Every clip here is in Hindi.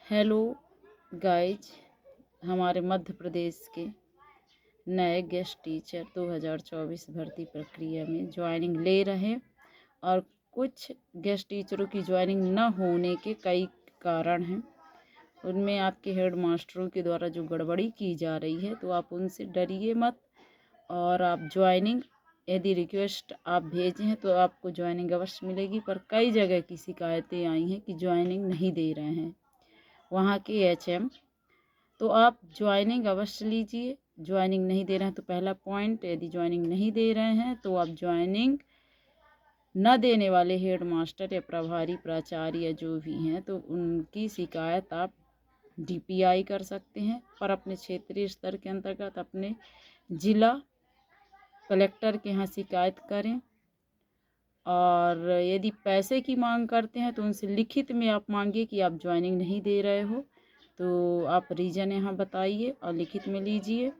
हेलो गाइज, हमारे मध्य प्रदेश के नए गेस्ट टीचर 2024 भर्ती प्रक्रिया में ज्वाइनिंग ले रहे हैं और कुछ गेस्ट टीचरों की ज्वाइनिंग न होने के कई कारण हैं। उनमें आपके हेड मास्टरों के द्वारा जो गड़बड़ी की जा रही है, तो आप उनसे डरिए मत और आप ज्वाइनिंग यदि रिक्वेस्ट आप भेजे हैं तो आपको ज्वाइनिंग अवश्य मिलेगी। पर कई जगह की शिकायतें आई हैं कि ज्वाइनिंग नहीं दे रहे हैं वहाँ के एचएम, तो आप ज्वाइनिंग अवश्य लीजिए। ज्वाइनिंग नहीं दे रहे हैं तो पहला पॉइंट, यदि ज्वाइनिंग नहीं दे रहे हैं तो आप ज्वाइनिंग न देने वाले हेड मास्टर या प्रभारी प्राचार्य जो भी हैं तो उनकी शिकायत आप डीपीआई कर सकते हैं। पर अपने क्षेत्रीय स्तर के अंतर्गत अपने जिला कलेक्टर के यहाँ शिकायत करें। और यदि पैसे की मांग करते हैं तो उनसे लिखित में आप मांगिए कि आप ज्वाइनिंग नहीं दे रहे हो, तो आप रीज़न यहाँ बताइए और लिखित में लीजिए।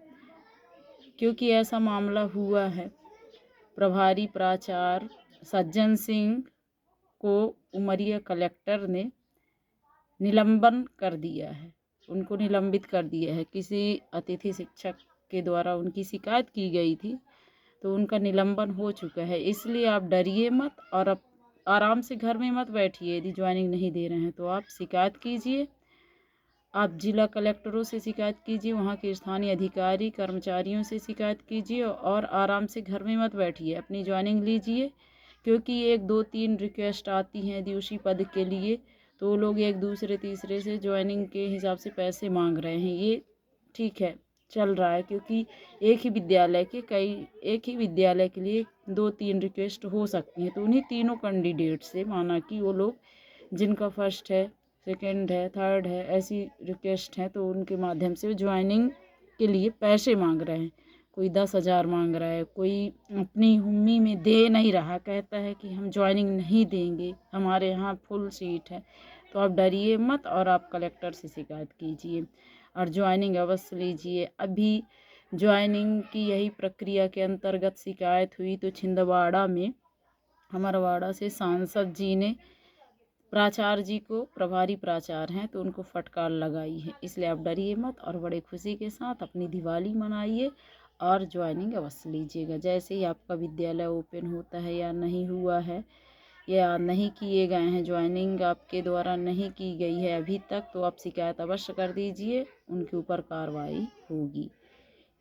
क्योंकि ऐसा मामला हुआ है, प्रभारी प्राचार्य सज्जन सिंह को उमरिया कलेक्टर ने निलंबन कर दिया है, उनको निलंबित कर दिया है। किसी अतिथि शिक्षक के द्वारा उनकी शिकायत की गई थी तो उनका निलंबन हो चुका है। इसलिए आप डरिए मत और अब आराम से घर में मत बैठिए। यदि ज्वाइनिंग नहीं दे रहे हैं तो आप शिकायत कीजिए, आप जिला कलेक्टरों से शिकायत कीजिए, वहाँ के स्थानीय अधिकारी कर्मचारियों से शिकायत कीजिए और आराम से घर में मत बैठिए, अपनी ज्वाइनिंग लीजिए। क्योंकि 1 2 3 रिक्वेस्ट आती हैं यदि उसी पद के लिए, तो लोग एक दूसरे तीसरे से ज्वाइनिंग के हिसाब से पैसे मांग रहे हैं। ये ठीक है, चल रहा है, क्योंकि एक ही विद्यालय के लिए 2 3 रिक्वेस्ट हो सकती हैं। तो उन्हीं तीनों कैंडिडेट से, माना कि वो लोग जिनका फर्स्ट है, सेकंड है, थर्ड है, ऐसी रिक्वेस्ट है, तो उनके माध्यम से ज्वाइनिंग के लिए पैसे मांग रहे हैं। कोई 10,000 मांग रहा है, कोई अपनी हुम्मी में दे नहीं रहा, कहता है कि हम ज्वाइनिंग नहीं देंगे, हमारे यहाँ फुल सीट है। तो आप डरिए मत और आप कलेक्टर से शिकायत कीजिए और ज्वाइनिंग अवश्य लीजिए। अभी ज्वाइनिंग की यही प्रक्रिया के अंतर्गत शिकायत हुई तो छिंदवाड़ा में अमरवाड़ा से सांसद जी ने प्राचार्य जी को, प्रभारी प्राचार्य हैं तो उनको फटकार लगाई है। इसलिए आप डरिए मत और बड़े खुशी के साथ अपनी दिवाली मनाइए और ज्वाइनिंग अवश्य लीजिएगा। जैसे ही आपका विद्यालय ओपन होता है या नहीं हुआ है या नहीं किए गए हैं, ज्वाइनिंग आपके द्वारा नहीं की गई है अभी तक, तो आप शिकायत अवश्य कर दीजिए, उनके ऊपर कार्रवाई होगी।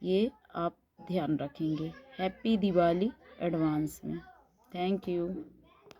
ये आप ध्यान रखेंगे। हैप्पी दिवाली एडवांस में। Thank you.